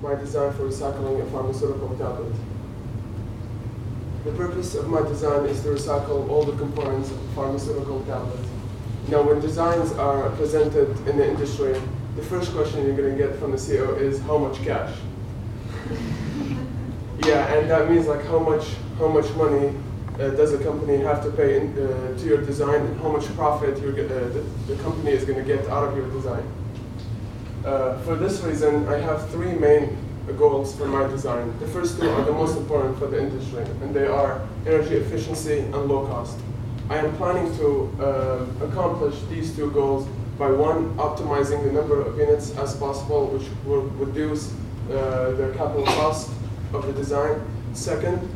my design for recycling a pharmaceutical tablet. The purpose of my design is to recycle all the components of a pharmaceutical tablet. Now, when designs are presented in the industry, the first question you're going to get from the CEO is, how much cash? Yeah, and that means like how much money does a company have to pay to your design, and how much profit the company is going to get out of your design. For this reason, I have three main goals for my design. The first two are the most important for the industry, and they are energy efficiency and low cost. I am planning to accomplish these two goals by one, optimizing the number of units as possible, which will reduce the capital cost of the design. Second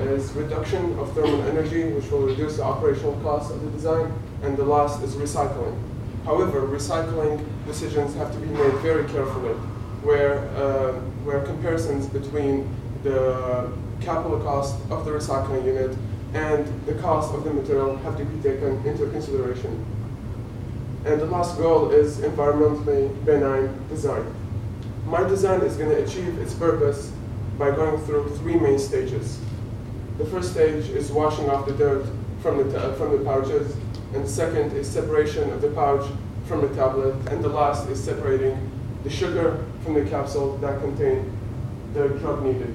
is reduction of thermal energy, which will reduce the operational cost of the design. And the last is recycling. However, recycling decisions have to be made very carefully, where comparisons between the capital cost of the recycling unit and the cost of the material have to be taken into consideration. And the last goal is environmentally benign design. My design is going to achieve its purpose by going through three main stages. The first stage is washing off the dirt from the pouches, and the second is separation of the pouch from the tablet, and the last is separating the sugar from the capsule that contain the drug needed.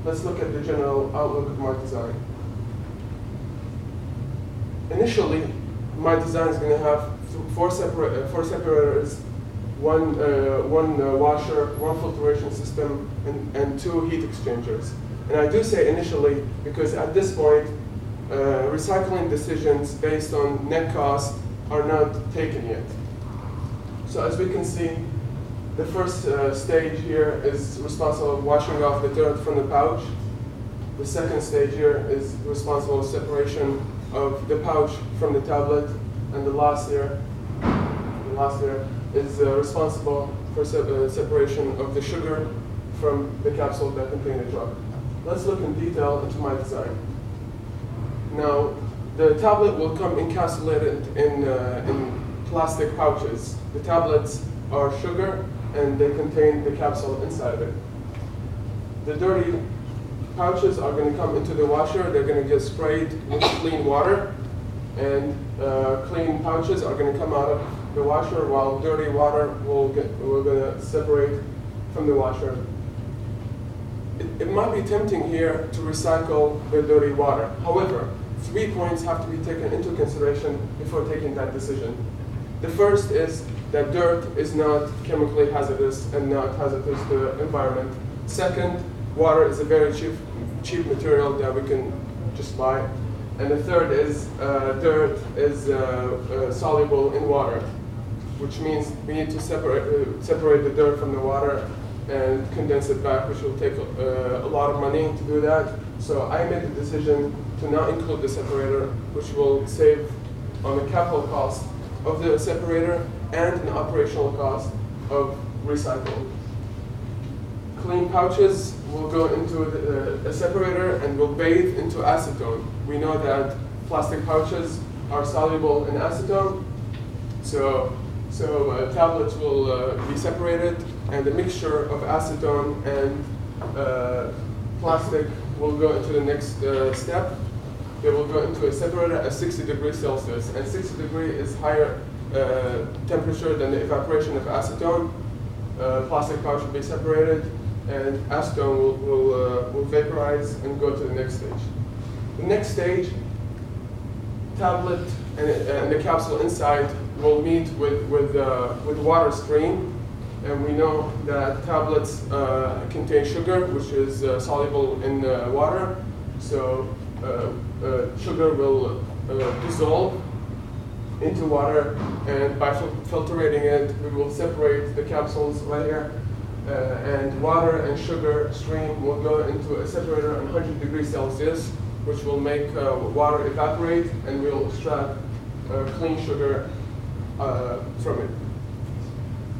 Let's look at the general outlook of my design. Initially, my design is going to have four separators, one washer, one filtration system, and two heat exchangers. And I do say initially because at this point, recycling decisions based on net cost are not taken yet. So as we can see, the first stage here is responsible for washing off the dirt from the pouch. The second stage here is responsible for separation of the pouch from the tablet. And the last here is responsible for separation of the sugar from the capsule that contain the drug. Let's look in detail into my design. Now, the tablet will come encapsulated in plastic pouches. The tablets are sugar, and they contain the capsule inside of it. The dirty pouches are going to come into the washer. They're going to get sprayed with clean water, and clean pouches are going to come out of the washer, while dirty water we're going to separate from the washer. It might be tempting here to recycle the dirty water. However, 3 points have to be taken into consideration before taking that decision. The first is that dirt is not chemically hazardous and not hazardous to the environment. Second, water is a very cheap material that we can just buy. And the third is dirt is soluble in water, which means we need to separate the dirt from the water and condense it back, which will take a lot of money to do that. So I made the decision to not include the separator, which will save on the capital cost of the separator and an operational cost of recycling. Clean pouches will go into a separator and will bathe into acetone. We know that plastic pouches are soluble in acetone, so tablets will be separated, and the mixture of acetone and plastic will go into the next step. They will go into a separator at 60 degrees Celsius, and 60 degrees is higher temperature than the evaporation of acetone. Plastic pouch will be separated, and acetone will vaporize and go to the next stage. The next stage, tablet and the capsule inside will meet with water stream, and we know that tablets contain sugar, which is soluble in water. So sugar will dissolve into water, and by filtering it, we will separate the capsules right here. And water and sugar stream will go into a separator at 100 degrees Celsius, which will make water evaporate, and we'll extract clean sugar from it.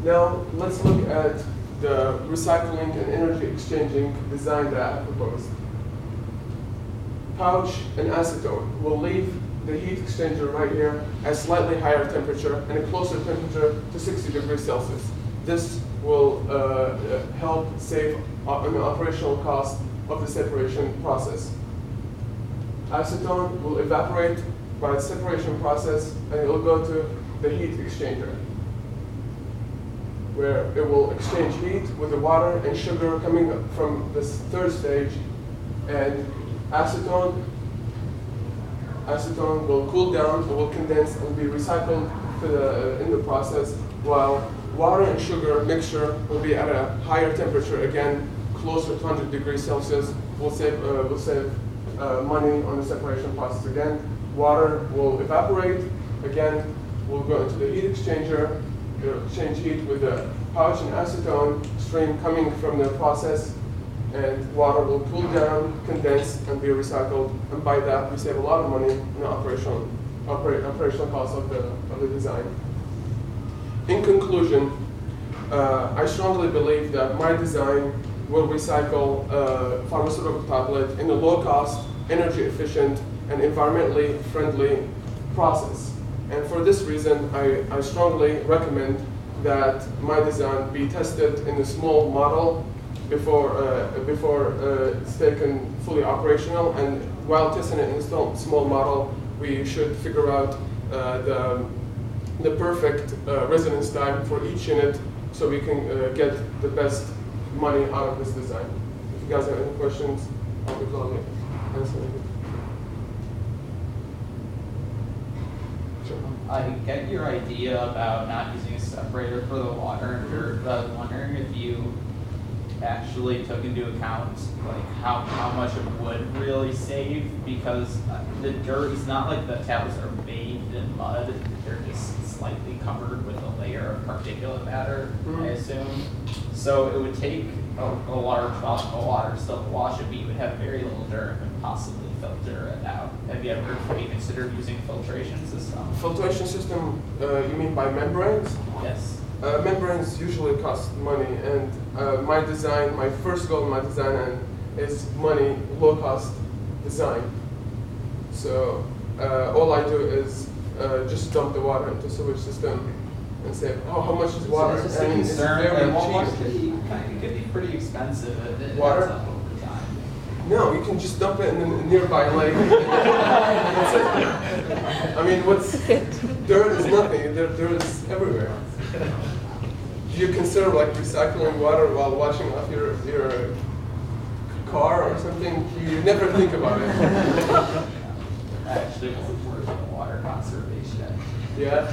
Now, let's look at the recycling and energy exchanging design that I have proposed. Pouch and acetone will leave the heat exchanger right here at slightly higher temperature and a closer temperature to 60 degrees Celsius. This will help save on the operational cost of the separation process. Acetone will evaporate by the separation process, and it will go to the heat exchanger, where it will exchange heat with the water and sugar coming up from this third stage, and acetone will cool down, it will condense and be recycled in the process, while water and sugar mixture will be at a higher temperature, again closer to 100 degrees Celsius. Will save money on the separation process again. Water will evaporate, again will go into the heat exchanger, exchange heat with the pouch and acetone stream coming from the process, and water will cool down, condense, and be recycled. And by that, we save a lot of money in the operational cost of the design. In conclusion, I strongly believe that my design will recycle pharmaceutical tablet in a low-cost, energy-efficient, and environmentally friendly process. And for this reason, I strongly recommend that my design be tested in a small model before it's taken fully operational. And while testing it in a small model, we should figure out the perfect residence time for each unit, so we can get the best money out of this design. If you guys have any questions, I'll be glad to answer them. Sure. I get your idea about not using a separator for the water. I was wondering if you actually took into account like how much it would really save, because the dirt is not like the tablets are bathed in mud. They're just slightly covered with a layer of particulate matter, I assume. So it would take a large volume of water still to wash it, but you would have very little dirt and possibly filter it out. Have you considered using filtration system? Filtration system, you mean by membranes? Yes. Membranes usually cost money, and my first goal in my design is money, low-cost design. So all I do is just dump the water into sewage system and say, oh, how much is water? So it's just a concern. It could be pretty expensive if it water? ends up over time. No, you can just dump it in a nearby lake. I mean, dirt is nothing. Dirt is everywhere. Do you consider like recycling water while washing off your car or something? You never think about it. I actually was working in water conservation. Yeah?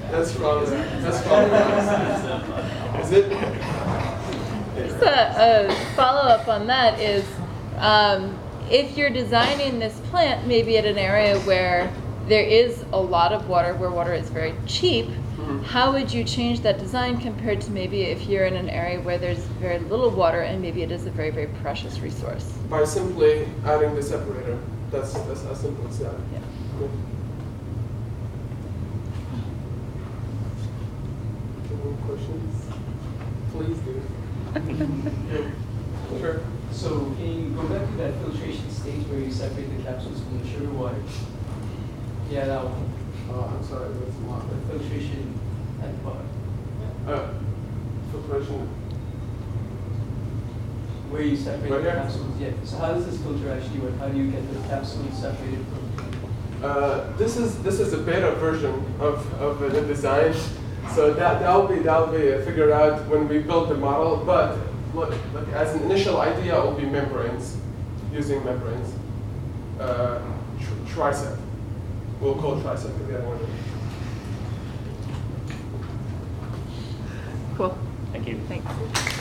That's probably right. Is it? Just a follow-up on that is, if you're designing this plant maybe at an area where there is a lot of water, where water is very cheap, how would you change that design compared to maybe if you're in an area where there's very little water and maybe it is a very, very precious resource? By simply adding the separator. That's as simple as that. Yeah. Yeah. Any questions? Please do. Yeah. Sure. So can you go back to that filtration stage where you separate the capsules from the sugar water? Yeah, that one. Oh, I'm sorry, that's a lot. The filtration at the bottom. Filtration. Where you separate Right the here? capsules, yeah. So how does this filter actually work? How do you get the capsules separated from? This is a beta version of the design, so that'll be figured out when we build the model. But look, as an initial idea, it will be membranes, using membranes. Tricep. We'll call tricep if you have one. Cool. Thank you. Thanks.